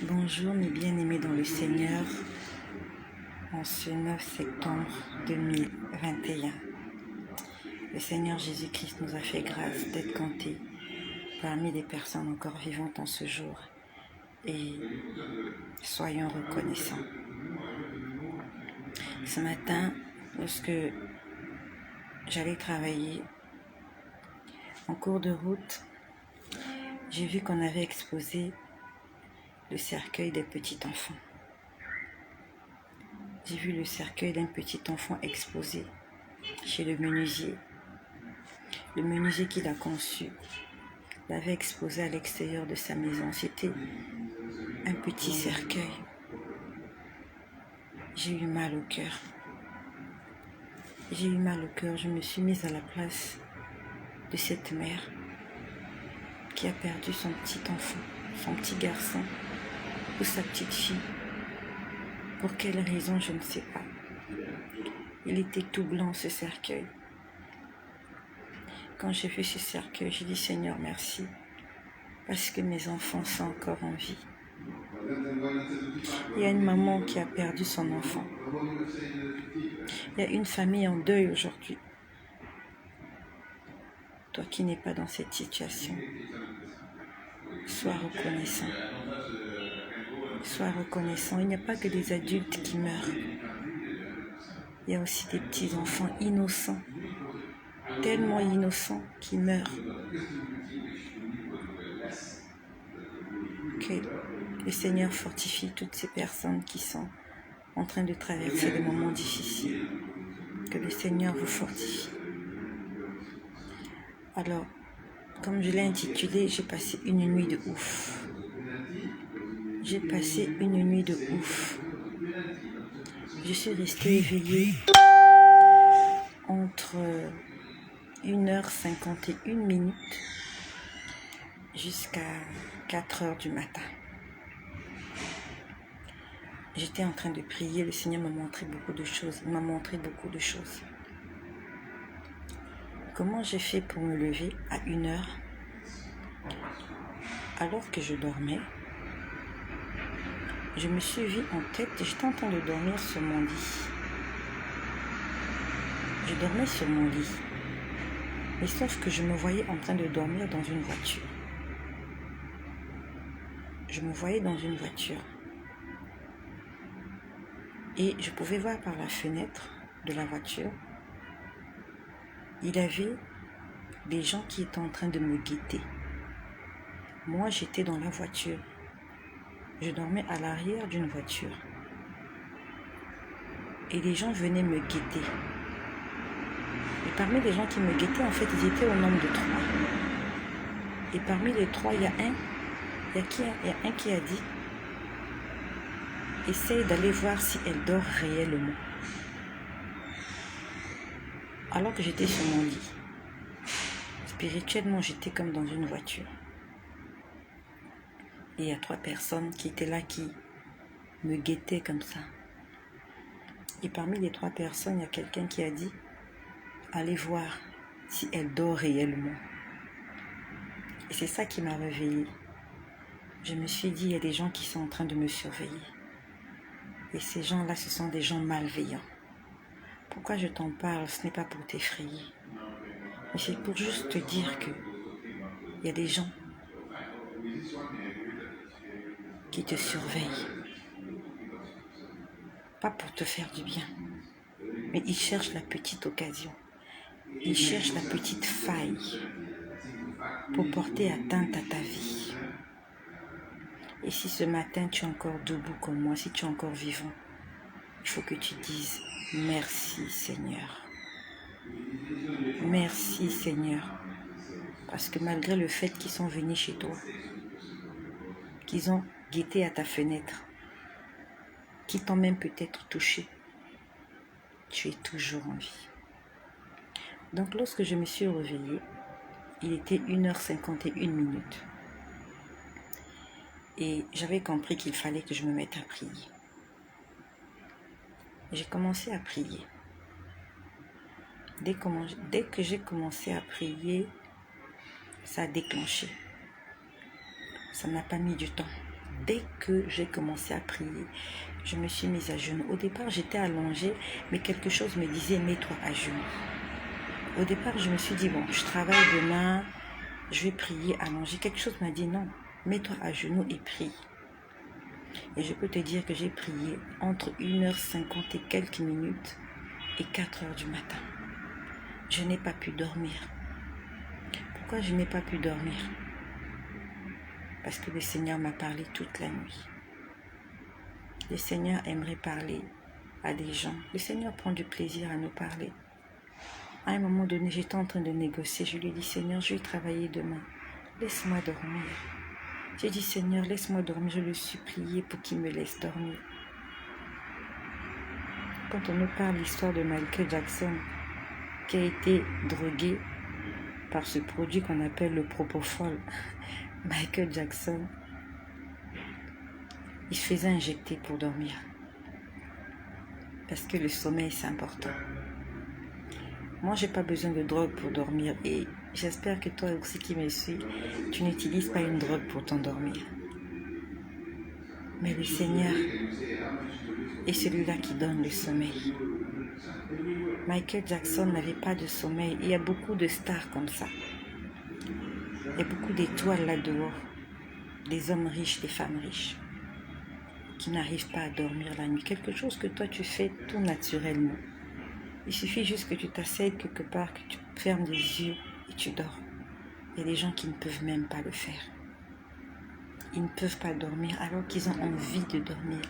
Bonjour mes bien-aimés dans le Seigneur, en ce 9 septembre 2021. Le Seigneur Jésus-Christ nous a fait grâce d'être comptés parmi les personnes encore vivantes en ce jour et soyons reconnaissants. Ce matin, lorsque j'allais travailler, en cours de route, j'ai vu qu'on avait exposé le cercueil des petits enfants. J'ai vu le cercueil d'un petit enfant exposé chez le menuisier. Le menuisier qui l'a conçu l'avait exposé à l'extérieur de sa maison. C'était un petit cercueil. J'ai eu mal au cœur. J'ai eu mal au cœur. Je me suis mise à la place de cette mère qui a perdu son petit enfant, son petit garçon ou sa petite fille. Pour quelle raison, je ne sais pas. Il était tout blanc, ce cercueil. Quand j'ai vu ce cercueil, j'ai dit Seigneur, merci, parce que mes enfants sont encore en vie. Il y a une maman qui a perdu son enfant. Il y a une famille en deuil aujourd'hui. Toi qui n'es pas dans cette situation, sois reconnaissant. Sois reconnaissant. Il n'y a pas que des adultes qui meurent. Il y a aussi des petits-enfants innocents, tellement innocents, qui meurent. Que le Seigneur fortifie toutes ces personnes qui sont en train de traverser des moments difficiles. Que le Seigneur vous fortifie. Alors, comme je l'ai intitulé, j'ai passé une nuit de ouf. J'ai passé une nuit de ouf. Je suis restée éveillée entre 1h51 jusqu'à 4h du matin. J'étais en train de prier, le Seigneur m'a montré beaucoup de choses. Il m'a montré beaucoup de choses. Comment j'ai fait pour me lever à 1h alors que je dormais? Je me suis vue en tête, j'étais en train de dormir sur mon lit. Je dormais sur mon lit. Mais sauf que je me voyais en train de dormir dans une voiture. Je me voyais dans une voiture. Et je pouvais voir par la fenêtre de la voiture, il y avait des gens qui étaient en train de me guetter. Moi, j'étais dans la voiture. Je dormais à l'arrière d'une voiture. Et les gens venaient me guetter. Et parmi les gens qui me guettaient, en fait, ils étaient au nombre de 3. Et parmi les 3, il y a un qui a dit « Essaye d'aller voir si elle dort réellement. » Alors que j'étais sur mon lit. Spirituellement, j'étais comme dans une voiture. Et il y a 3 personnes qui étaient là, qui me guettaient comme ça. Et parmi les 3 personnes, il y a quelqu'un qui a dit « Allez voir si elle dort réellement. » Et c'est ça qui m'a réveillée. Je me suis dit, il y a des gens qui sont en train de me surveiller. Et ces gens-là, ce sont des gens malveillants. Pourquoi je t'en parle? Ce n'est pas pour t'effrayer. Mais c'est pour juste te dire que il y a des gens qui te surveillent. Pas pour te faire du bien. Mais ils cherchent la petite occasion. Ils cherchent la petite faille pour porter atteinte à ta vie. Et si ce matin tu es encore debout comme moi, si tu es encore vivant, il faut que tu dises merci Seigneur. Merci Seigneur. Parce que malgré le fait qu'ils sont venus chez toi, qu'ils ont guetté à ta fenêtre, qu'ils t'ont même peut-être touché, tu es toujours en vie. Donc lorsque je me suis réveillée, il était 1h51. Et j'avais compris qu'il fallait que je me mette à prier. J'ai commencé à prier. Dès que j'ai commencé à prier, ça a déclenché. Ça n'a pas mis du temps. dès que j'ai commencé à prier, je me suis mise à genoux. Au départ, j'étais allongée, mais quelque chose me disait, mets-toi à genoux. Au départ, je me suis dit, bon, je travaille demain, je vais prier allongée. Quelque chose m'a dit, non, mets-toi à genoux et prie. Et je peux te dire que j'ai prié entre 1h50 et quelques minutes et 4h du matin. Je n'ai pas pu dormir. Pourquoi je n'ai pas pu dormir? Parce que le Seigneur m'a parlé toute la nuit. Le Seigneur aimerait parler à des gens. Le Seigneur prend du plaisir à nous parler. À un moment donné, j'étais en train de négocier. Je lui ai dit, Seigneur, je vais travailler demain. Laisse-moi dormir. J'ai dit, Seigneur, laisse-moi dormir. Je le suppliais pour qu'il me laisse dormir. Quand on nous parle l'histoire de Michael Jackson, qui a été drogué par ce produit qu'on appelle le propofol, Michael Jackson, il se faisait injecter pour dormir. Parce que le sommeil, c'est important. Moi, j'ai pas besoin de drogue pour dormir. Et j'espère que toi aussi qui me suis, tu n'utilises pas une drogue pour t'endormir. Mais le Seigneur est celui-là qui donne le sommeil. Michael Jackson n'avait pas de sommeil. Il y a beaucoup de stars comme ça. Il y a beaucoup d'étoiles là-dehors. Des hommes riches, des femmes riches, qui n'arrivent pas à dormir la nuit. Quelque chose que toi tu fais tout naturellement. Il suffit juste que tu t'asseyes quelque part, que tu fermes les yeux et tu dors. Il y a des gens qui ne peuvent même pas le faire. Ils ne peuvent pas dormir alors qu'ils ont envie de dormir.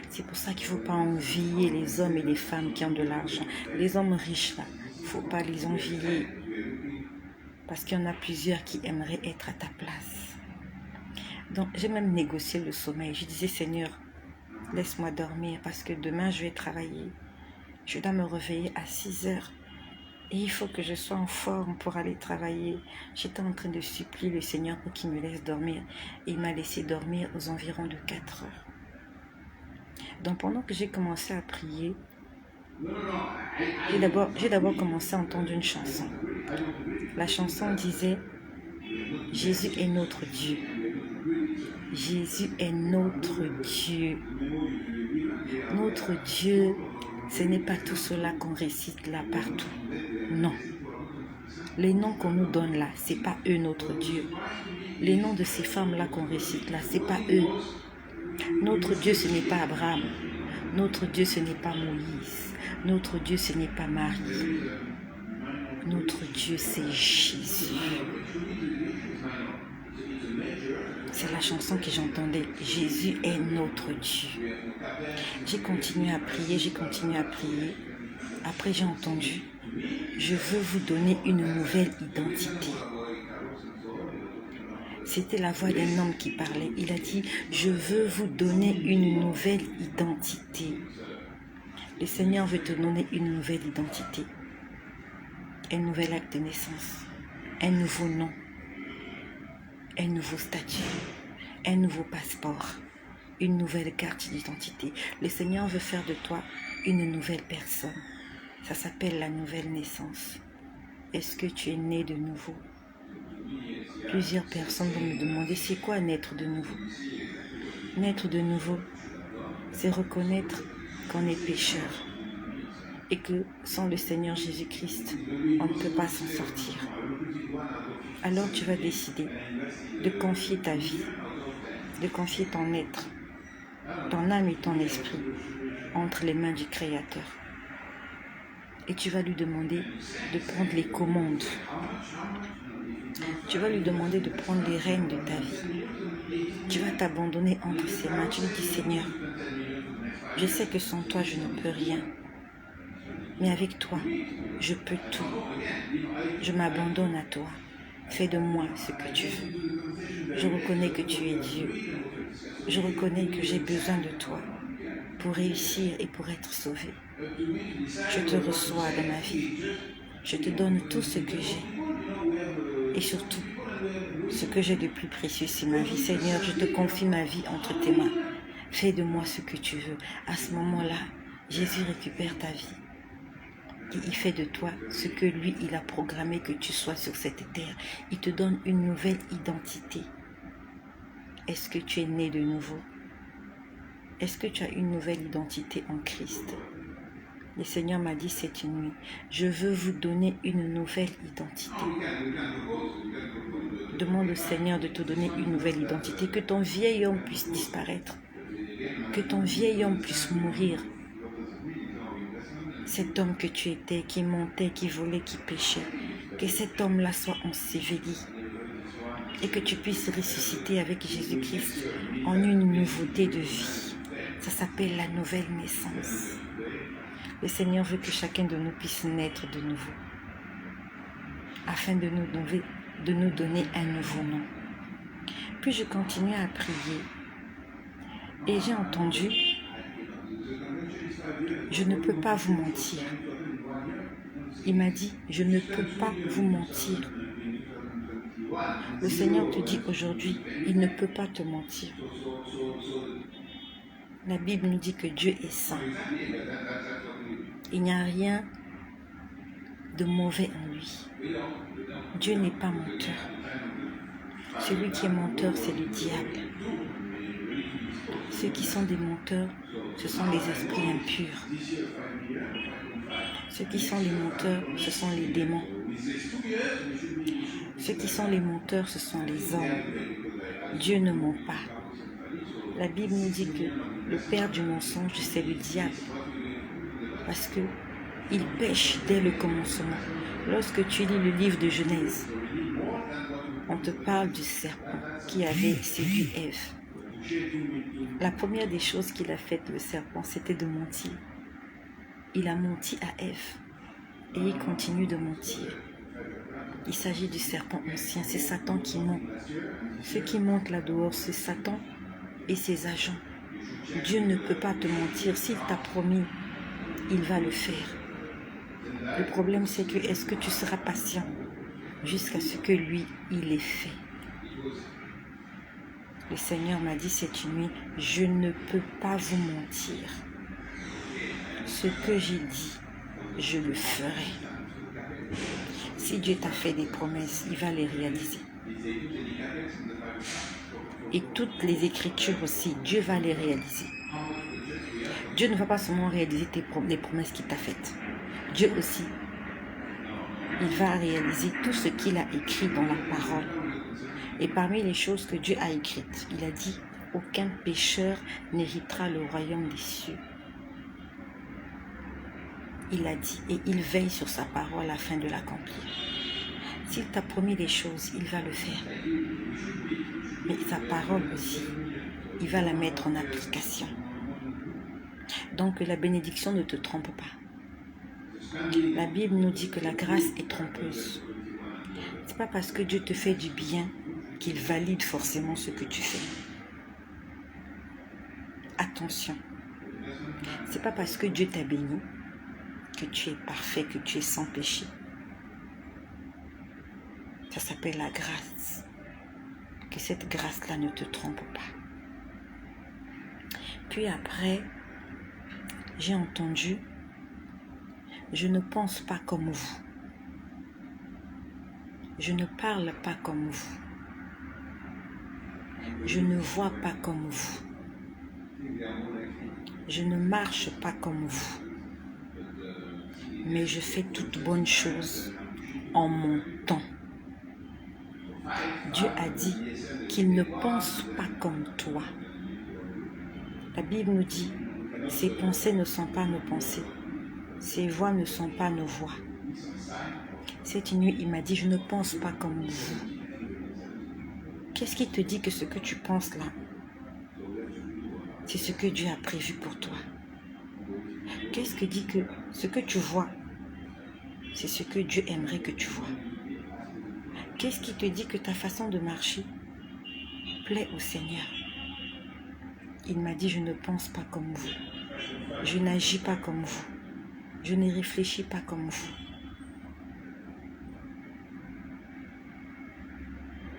C'est pour ça qu'il ne faut pas envier les hommes et les femmes qui ont de l'argent. Les hommes riches là, il ne faut pas les envier. Parce qu'il y en a plusieurs qui aimeraient être à ta place. Donc j'ai même négocié le sommeil. Je disais, Seigneur, laisse-moi dormir parce que demain je vais travailler. Je dois me réveiller à 6h. Et il faut que je sois en forme pour aller travailler. J'étais en train de supplier le Seigneur pour qu'il me laisse dormir. Et il m'a laissé dormir aux environs de 4h. Donc pendant que j'ai commencé à prier, j'ai d'abord commencé à entendre une chanson. La chanson disait, Jésus est notre Dieu. Jésus est notre Dieu. Notre Dieu, ce n'est pas tout cela qu'on récite là partout. Non. Les noms qu'on nous donne là, ce n'est pas eux notre Dieu. Les noms de ces femmes-là qu'on récite là, ce n'est pas eux. Notre Dieu, ce n'est pas Abraham. Notre Dieu, ce n'est pas Moïse. Notre Dieu, ce n'est pas Marie. Notre Dieu, c'est Jésus. C'est la chanson que j'entendais. Jésus est notre Dieu. J'ai continué à prier, Après, j'ai entendu, je veux vous donner une nouvelle identité. C'était la voix d'un homme qui parlait. Il a dit, je veux vous donner une nouvelle identité. Le Seigneur veut te donner une nouvelle identité. Un nouvel acte de naissance. Un nouveau nom. Un nouveau statut. Un nouveau passeport. Une nouvelle carte d'identité. Le Seigneur veut faire de toi une nouvelle personne. Ça s'appelle la nouvelle naissance. Est-ce que tu es né de nouveau? Plusieurs personnes vont me demander, c'est quoi naître de nouveau? Naître de nouveau, c'est reconnaître qu'on est pécheur et que sans le Seigneur Jésus-Christ, on ne peut pas s'en sortir. Alors tu vas décider de confier ta vie, de confier ton être, ton âme et ton esprit entre les mains du Créateur. Et tu vas lui demander de prendre les commandes. Tu vas lui demander de prendre les rênes de ta vie. Tu vas t'abandonner entre ses mains. Tu lui dis, Seigneur, je sais que sans toi, je ne peux rien. Mais avec toi, je peux tout. Je m'abandonne à toi. Fais de moi ce que tu veux. Je reconnais que tu es Dieu. Je reconnais que j'ai besoin de toi pour réussir et pour être sauvé. Je te reçois dans ma vie. Je te donne tout ce que j'ai. Et surtout, ce que j'ai de plus précieux, c'est ma vie. Seigneur, je te confie ma vie entre tes mains. Fais de moi ce que tu veux. À ce moment-là, Jésus récupère ta vie. Et il fait de toi ce que lui, il a programmé que tu sois sur cette terre. Il te donne une nouvelle identité. Est-ce que tu es né de nouveau? Est-ce que tu as une nouvelle identité en Christ? Le Seigneur m'a dit cette nuit, je veux vous donner une nouvelle identité. Demande au Seigneur de te donner une nouvelle identité, que ton vieil homme puisse disparaître, que ton vieil homme puisse mourir. Cet homme que tu étais, qui mentait, qui volait, qui péchait, que cet homme-là soit enseveli et que tu puisses ressusciter avec Jésus-Christ en une nouveauté de vie. Ça s'appelle la nouvelle naissance. Le Seigneur veut que chacun de nous puisse naître de nouveau, afin de nous donner un nouveau nom. Puis je continuais à prier et j'ai entendu, je ne peux pas vous mentir. Il m'a dit, je ne peux pas vous mentir. Le Seigneur te dit aujourd'hui, il ne peut pas te mentir. La Bible nous dit que Dieu est saint. Il n'y a rien de mauvais en lui. Dieu n'est pas menteur. Celui qui est menteur, c'est le diable. Ceux qui sont des menteurs, ce sont les esprits impurs. Ceux qui sont les menteurs, ce sont les démons. Ceux qui sont les menteurs, ce sont les hommes. Dieu ne ment pas. La Bible nous dit que le père du mensonge, c'est le diable. Parce que il pêche dès le commencement. Lorsque tu lis le livre de Genèse, on te parle du serpent qui avait séduit Ève. La première des choses qu'il a faites, le serpent, c'était de mentir. Il a menti à Ève et il continue de mentir. Il s'agit du serpent ancien, c'est Satan qui ment. Ceux qui mentent là dehors, c'est Satan et ses agents. Dieu ne peut pas te mentir. S'il t'a promis, il va le faire. Le problème, c'est que est-ce que tu seras patient jusqu'à ce que lui, il ait fait? Le Seigneur m'a dit cette nuit, je ne peux pas vous mentir. Ce que j'ai dit, je le ferai. Si Dieu t'a fait des promesses, il va les réaliser. Et toutes les Écritures aussi, Dieu va les réaliser. Dieu ne va pas seulement réaliser les promesses qu'il t'a faites. Dieu aussi, il va réaliser tout ce qu'il a écrit dans la parole. Et parmi les choses que Dieu a écrites, il a dit, aucun pécheur n'héritera le royaume des cieux. Il a dit, et il veille sur sa parole afin de l'accomplir. S'il t'a promis des choses, il va le faire. Mais sa parole aussi, il va la mettre en application. Donc la bénédiction ne te trompe pas. La Bible nous dit que la grâce est trompeuse. Ce n'est pas parce que Dieu te fait du bien qu'il valide forcément ce que tu fais. Attention. Ce n'est pas parce que Dieu t'a béni que tu es parfait, que tu es sans péché. Ça s'appelle la grâce. Que cette grâce-là ne te trompe pas. Puis après, j'ai entendu, je ne pense pas comme vous. Je ne parle pas comme vous. Je ne vois pas comme vous. Je ne marche pas comme vous. Mais je fais toutes bonnes choses en mon temps. Dieu a dit qu'il ne pense pas comme toi. La Bible nous dit, ses pensées ne sont pas nos pensées. Ses voix ne sont pas nos voix. Cette nuit, il m'a dit, je ne pense pas comme vous. Qu'est-ce qui te dit que ce que tu penses là, c'est ce que Dieu a prévu pour toi? Qu'est-ce qui dit que ce que tu vois, c'est ce que Dieu aimerait que tu vois? Qu'est-ce qui te dit que ta façon de marcher plaît au Seigneur? Il m'a dit, je ne pense pas comme vous. Je n'agis pas comme vous. Je ne réfléchis pas comme vous.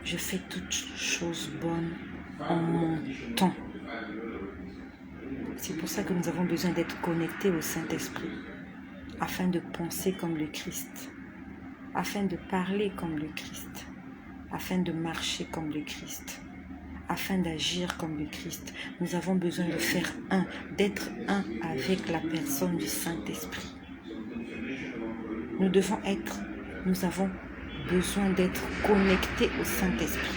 Je fais toutes choses bonnes en mon temps. C'est pour ça que nous avons besoin d'être connectés au Saint-Esprit, afin de penser comme le Christ, afin de parler comme le Christ, afin de marcher comme le Christ, afin d'agir comme le Christ, nous avons besoin de faire un, d'être un avec la personne du Saint-Esprit. Nous avons besoin d'être connectés au Saint-Esprit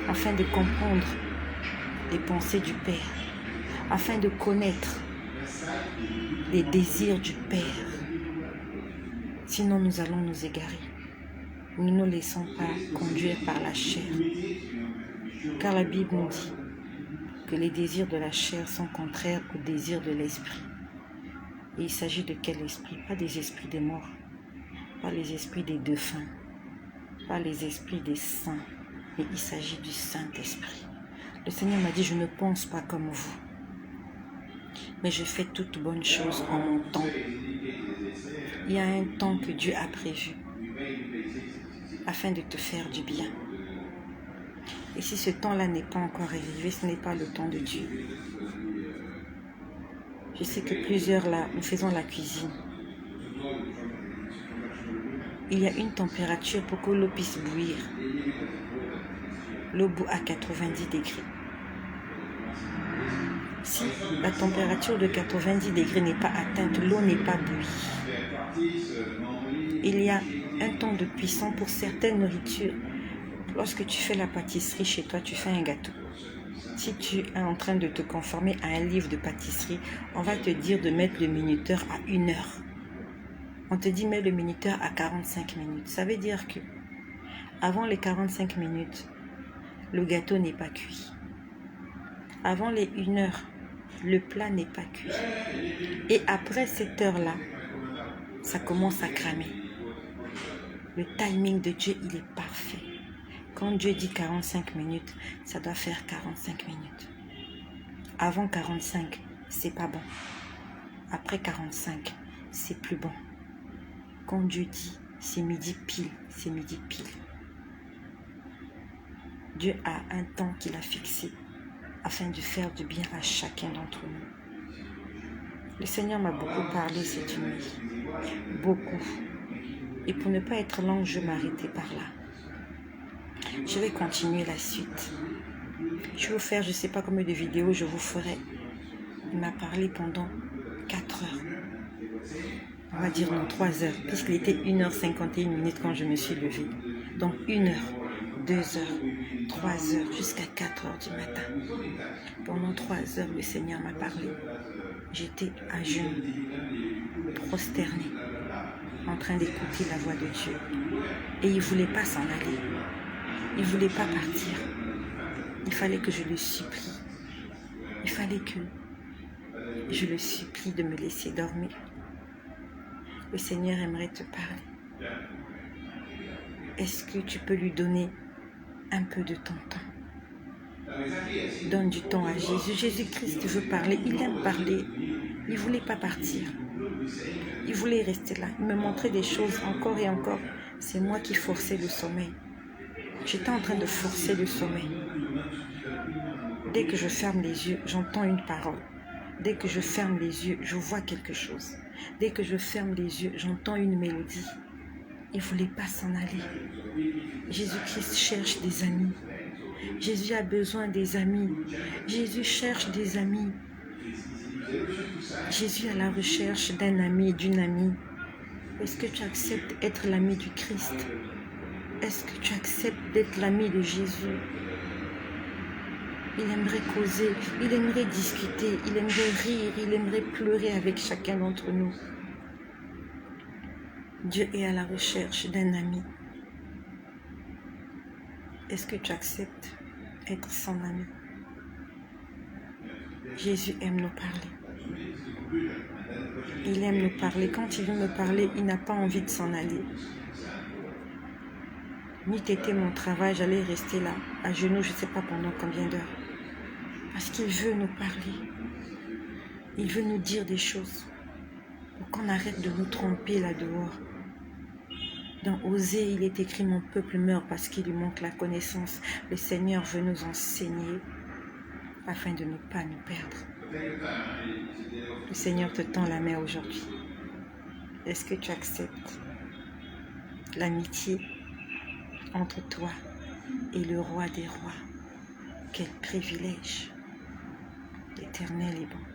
afin de comprendre les pensées du Père, afin de connaître les désirs du Père. Sinon, nous allons nous égarer. Ne nous laissons pas conduire par la chair. Car la Bible nous dit que les désirs de la chair sont contraires aux désirs de l'esprit. Et il s'agit de quel esprit? Pas des esprits des morts, pas les esprits des défunts, pas les esprits des saints, mais il s'agit du Saint-Esprit. Le Seigneur m'a dit, je ne pense pas comme vous, mais je fais toutes bonnes choses en mon temps. Il y a un temps que Dieu a prévu afin de te faire du bien. Et si ce temps-là n'est pas encore arrivé, ce n'est pas le temps de Dieu. Je sais que plusieurs là, nous faisons la cuisine. Il y a une température pour que l'eau puisse bouillir. L'eau bout à 90 degrés. Si la température de 90 degrés n'est pas atteinte, l'eau n'est pas bouillie. Il y a un temps de cuisson pour certaines nourritures. Lorsque tu fais la pâtisserie chez toi, tu fais un gâteau. Si tu es en train de te conformer à un livre de pâtisserie, on va te dire de mettre le minuteur à 1 heure. On te dit mets le minuteur à 45 minutes. Ça veut dire que avant les 45 minutes, le gâteau n'est pas cuit. Avant les 1 heure, le plat n'est pas cuit. Et après cette heure-là, ça commence à cramer. Le timing de Dieu, il est parfait. Quand Dieu dit 45 minutes, ça doit faire 45 minutes. Avant 45, c'est pas bon. Après 45, c'est plus bon. Quand Dieu dit c'est midi pile, c'est midi pile. Dieu a un temps qu'il a fixé afin de faire du bien à chacun d'entre nous. Le Seigneur m'a beaucoup parlé cette nuit. Beaucoup. Et pour ne pas être longue, je vais m'arrêter par là. Je vais continuer la suite. Je vais vous faire, je ne sais pas combien de vidéos je vous ferai. Il m'a parlé pendant 4 heures. On va dire non, 3 heures, puisqu'il était 1h51 quand je me suis levée. Donc 1 heure, 2 heures, 3 heures, jusqu'à 4 heures du matin. Pendant 3 heures, le Seigneur m'a parlé. J'étais à genoux, prosternée, en train d'écouter la voix de Dieu. Et il ne voulait pas s'en aller. Il ne voulait pas partir. Il fallait que je le supplie. Il fallait que je le supplie de me laisser dormir. Le Seigneur aimerait te parler. Est-ce que tu peux lui donner un peu de ton temps? Donne du temps à Jésus. Jésus-Christ veut parler. Il aime parler. Il ne voulait pas partir. Il voulait rester là. Il me montrait des choses encore et encore. C'est moi qui forçais le sommeil. J'étais en train de forcer le sommeil. Dès que je ferme les yeux, j'entends une parole. Dès que je ferme les yeux, je vois quelque chose. Dès que je ferme les yeux, j'entends une mélodie. Il ne voulait pas s'en aller. Jésus-Christ cherche des amis. Jésus a besoin des amis. Jésus cherche des amis. Jésus est à la recherche d'un ami et d'une amie. Est-ce que tu acceptes d'être l'ami du Christ? Est-ce que tu acceptes d'être l'ami de Jésus? Il aimerait causer, il aimerait discuter, il aimerait rire, il aimerait pleurer avec chacun d'entre nous. Dieu est à la recherche d'un ami. Est-ce que tu acceptes d'être son ami? Jésus aime nous parler. Il aime nous parler. Quand il veut me parler, il n'a pas envie de s'en aller. Ni t'étais mon travail, j'allais rester là, à genoux, je ne sais pas pendant combien d'heures. Parce qu'il veut nous parler. Il veut nous dire des choses. Pour qu'on arrête de nous tromper là-dehors. Dans Osée, il est écrit « Mon peuple meurt parce qu'il lui manque la connaissance ». Le Seigneur veut nous enseigner afin de ne pas nous perdre. Le Seigneur te tend la main aujourd'hui. Est-ce que tu acceptes l'amitié entre toi et le roi des rois? Quel privilège. L'Éternel est bon.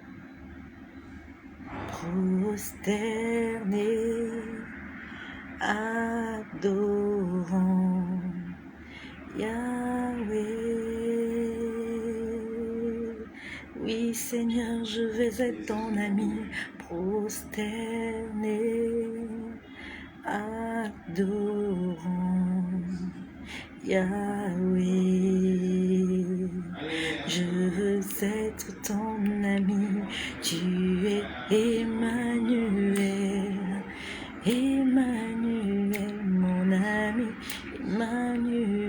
Prosterné, adorant Yahweh. Oui Seigneur, je vais être ton ami, prosterné, adorant Yahweh. Je veux être ton ami, tu es Emmanuel, Emmanuel, mon ami, Emmanuel.